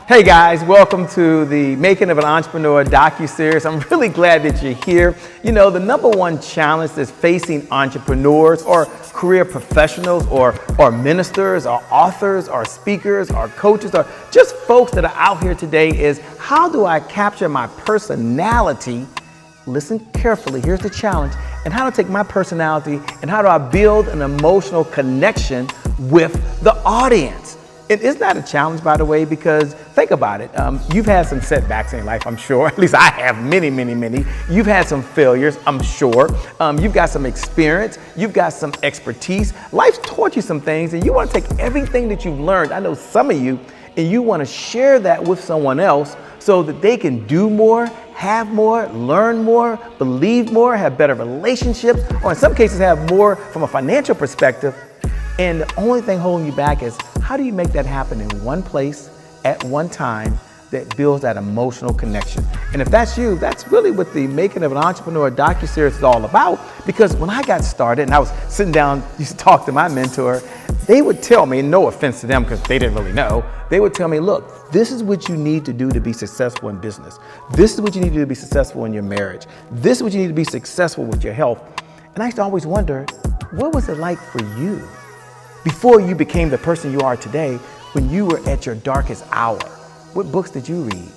Hey guys, welcome to the Making of an Entrepreneur DocuSeries. I'm really glad that you're here. You know, the number one challenge that's facing entrepreneurs or career professionals or ministers or authors or speakers or coaches or just folks that are out here today is how do I capture my personality? Listen carefully, here's the challenge, and how to take my personality and how do I build an emotional connection with the audience. It is not a challenge, by the way, because think about it. You've had some setbacks in life, I'm sure. At least I have many. You've had some failures, I'm sure. You've got some experience. You've got some expertise. Life's taught you some things, and you want to take everything that you've learned. I know some of you, and you want to share that with someone else so that they can do more, have more, learn more, believe more, have better relationships, or in some cases have more from a financial perspective. And the only thing holding you back is how do you make that happen in one place at one time that builds that emotional connection? And if that's you, that's really what the Making of an Entrepreneur DocuSeries is all about. Because when I got started and I was sitting down, used to talk to my mentor, they would tell me, no offense to them because they didn't really know, they would tell me, look, this is what you need to do to be successful in business. This is what you need to do to be successful in your marriage. This is what you need to be successful with your health. And I used to always wonder, what was it like for you before you became the person you are today, when you were at your darkest hour? What books did you read?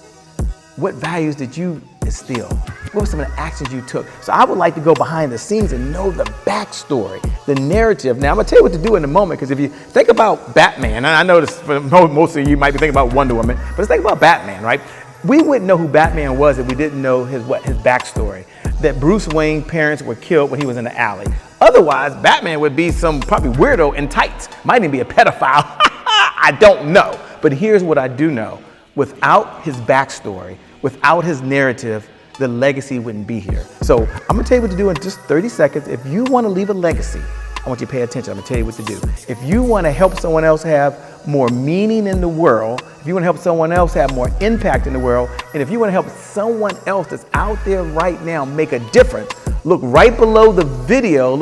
What values did you instill? What were some of the actions you took? So I would like to go behind the scenes and know the backstory, the narrative. Now I'm gonna tell you what to do in a moment, because if you think about Batman, and I know this for most of you might be thinking about Wonder Woman, but let's think about Batman, right? We wouldn't know who Batman was if we didn't know his backstory. That Bruce Wayne's parents were killed when he was in the alley. Otherwise, Batman would be some probably weirdo in tights. Might even be a pedophile. I don't know. But here's what I do know. Without his backstory, without his narrative, the legacy wouldn't be here. So I'm gonna tell you what to do in just 30 seconds. If you wanna leave a legacy, I want you to pay attention. I'm gonna tell you what to do. If you wanna help someone else have more meaning in the world, if you wanna help someone else have more impact in the world, and if you wanna help someone else that's out there right now make a difference, look right below the video,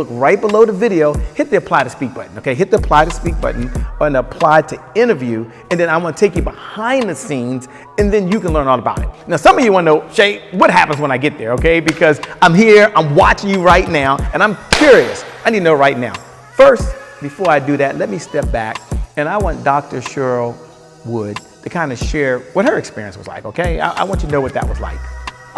hit the apply to speak button, okay? Hit the apply to speak button and apply to interview, and then I wanna take you behind the scenes, and then you can learn all about it. Now, some of you wanna know, Shay, what happens when I get there, okay? Because I'm here, I'm watching you right now, and I'm curious. I need to know right now. First, before I do that, let me step back, and I want Dr. Cheryl Wood to kind of share what her experience was like, okay? I want you to know what that was like.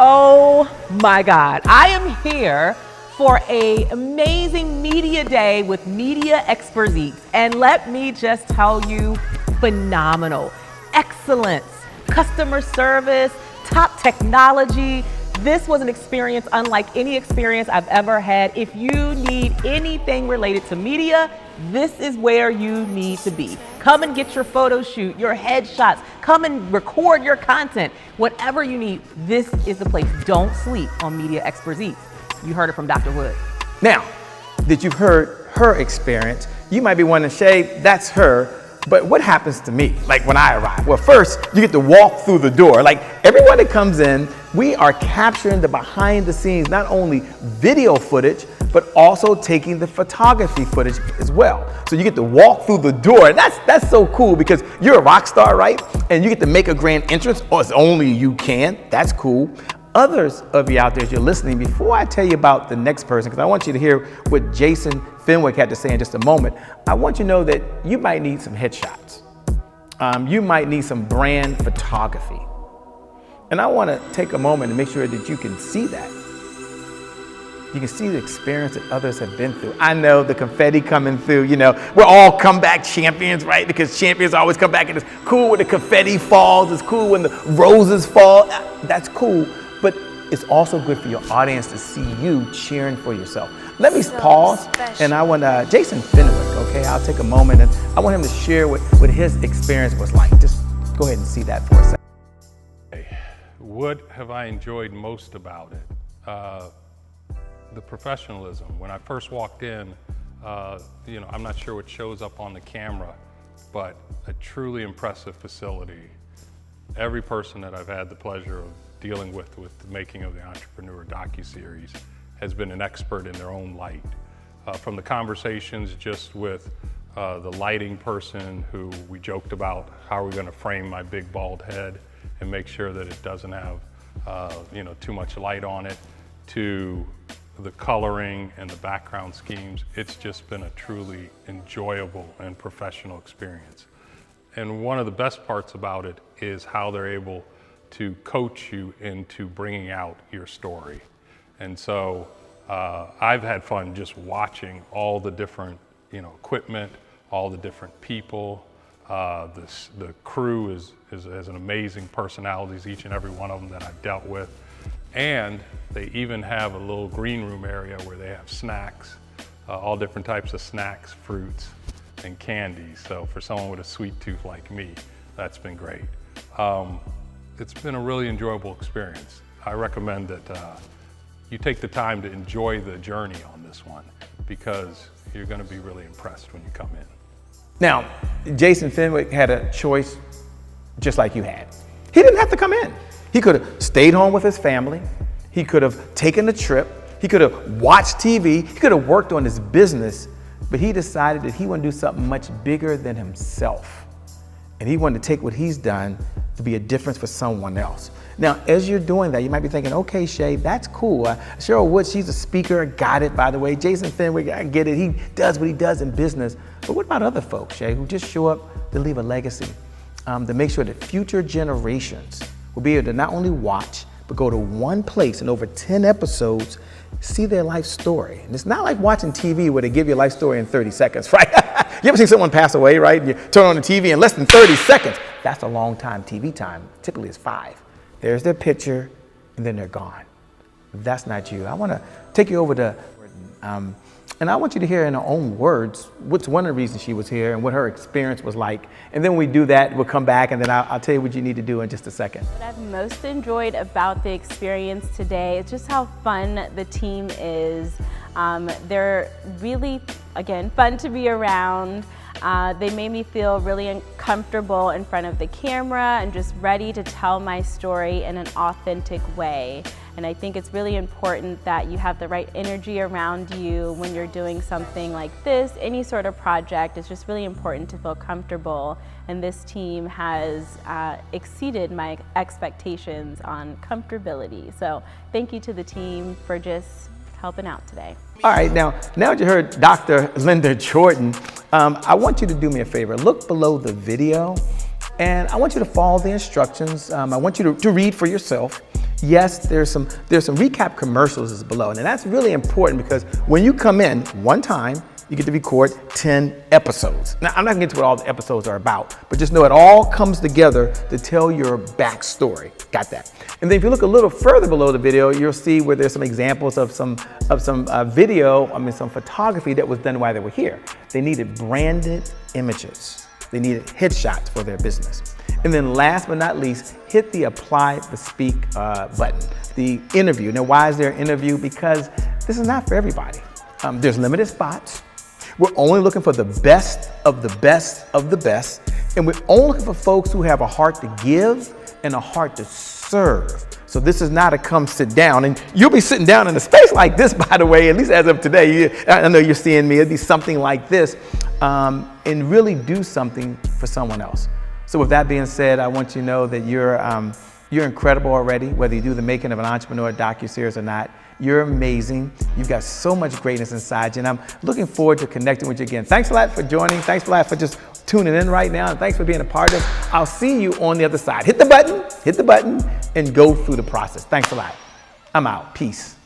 Oh my God, I am here for an amazing media day with Media Expertzy. And let me just tell you, phenomenal, excellence, customer service, top technology. This was an experience unlike any experience I've ever had. If you need anything related to media, this is where you need to be. Come and get your photo shoot, your headshots, come and record your content. Whatever you need, this is the place. Don't sleep on Media Expertzy. You heard it from Dr. Wood. Now that you've heard her experience, you might be wondering, Shay, that's her, but what happens to me, like when I arrive? Well, first, you get to walk through the door. Like everyone that comes in, we are capturing the behind the scenes, not only video footage, but also taking the photography footage as well. So you get to walk through the door, and that's so cool because you're a rock star, right? And you get to make a grand entrance, or it's only you can, that's cool. Others of you out there, as you're listening, before I tell you about the next person, because I want you to hear what Jason Fenwick had to say in just a moment, I want you to know that you might need some headshots. You might need some brand photography. And I want to take a moment and make sure that you can see that. You can see the experience that others have been through. I know the confetti coming through, you know, we're all comeback champions, right? Because champions always come back, and it's cool when the confetti falls, it's cool when the roses fall, that's cool. But it's also good for your audience to see you cheering for yourself. Let me pause, and I want Jason Fenwick, okay? I'll take a moment, and I want him to share what his experience was like. Just go ahead and see that for a second. What have I enjoyed most about it? The professionalism. When I first walked in, you know, I'm not sure what shows up on the camera, but a truly impressive facility. Every person that I've had the pleasure of dealing with the Making of the Entrepreneur DocuSeries has been an expert in their own light. From the conversations just with the lighting person who we joked about how we're going to frame my big bald head and make sure that it doesn't have too much light on it, to the coloring and the background schemes. It's just been a truly enjoyable and professional experience. And one of the best parts about it is how they're able to coach you into bringing out your story. And so I've had fun just watching all the different equipment, all the different people. The crew has an amazing personalities, each and every one of them that I've dealt with. And they even have a little green room area where they have snacks, all different types of snacks, fruits, and candies. So for someone with a sweet tooth like me, that's been great. It's been a really enjoyable experience. I recommend that you take the time to enjoy the journey on this one, because you're going to be really impressed when you come in. Now, Jason Fenwick had a choice just like you had. He didn't have to come in. He could have stayed home with his family. He could have taken a trip. He could have watched TV. He could have worked on his business, but he decided that he wanted to do something much bigger than himself. And he wanted to take what he's done to be a difference for someone else. Now, as you're doing that, you might be thinking, okay, Shay, that's cool. Cheryl Wood, she's a speaker, got it, by the way. Jason Fenwick, I get it. He does what he does in business. But what about other folks, Shay, who just show up to leave a legacy, to make sure that future generations will be able to not only watch, but go to one place in over 10 episodes, see their life story. And it's not like watching TV where they give you a life story in 30 seconds, right? You ever seen someone pass away, right? You turn on the TV in less than 30 seconds. That's a long time. TV time typically is 5. There's their picture, and then they're gone. That's not you. I want to take you over to, and I want you to hear in her own words what's one of the reasons she was here and what her experience was like. And then when we do that, we'll come back, and then I'll tell you what you need to do in just a second. What I've most enjoyed about the experience today is just how fun the team is. They're really, again, fun to be around. They made me feel really comfortable in front of the camera and just ready to tell my story in an authentic way. And I think it's really important that you have the right energy around you when you're doing something like this, any sort of project. It's just really important to feel comfortable. And this team has exceeded my expectations on comfortability. So thank you to the team for just helping out today. All right, now that you heard Dr. Linda Jordan, I want you to do me a favor. Look below the video, and I want you to follow the instructions. I want you to read for yourself. Yes, there's some recap commercials below, and that's really important because when you come in one time, you get to record 10 episodes. Now, I'm not gonna get to what all the episodes are about, but just know it all comes together to tell your backstory. Got that? And then if you look a little further below the video, you'll see where there's some examples of some photography that was done while they were here. They needed branded images. They needed headshots for their business. And then last but not least, hit the apply to speak button, the interview. Now, why is there an interview? Because this is not for everybody. There's limited spots. We're only looking for the best of the best of the best. And we're only looking for folks who have a heart to give and a heart to serve. So this is not a come sit down. And you'll be sitting down in a space like this, by the way, at least as of today. I know you're seeing me. It'd be something like this, and really do something for someone else. So with that being said, I want you to know that you're incredible already, whether you do the Making of an Entrepreneur DocuSeries or not. You're amazing. You've got so much greatness inside you, and I'm looking forward to connecting with you again. Thanks a lot for joining. Thanks a lot for just tuning in right now, and thanks for being a part of this. I'll see you on the other side. Hit the button, and go through the process. Thanks a lot. I'm out. Peace.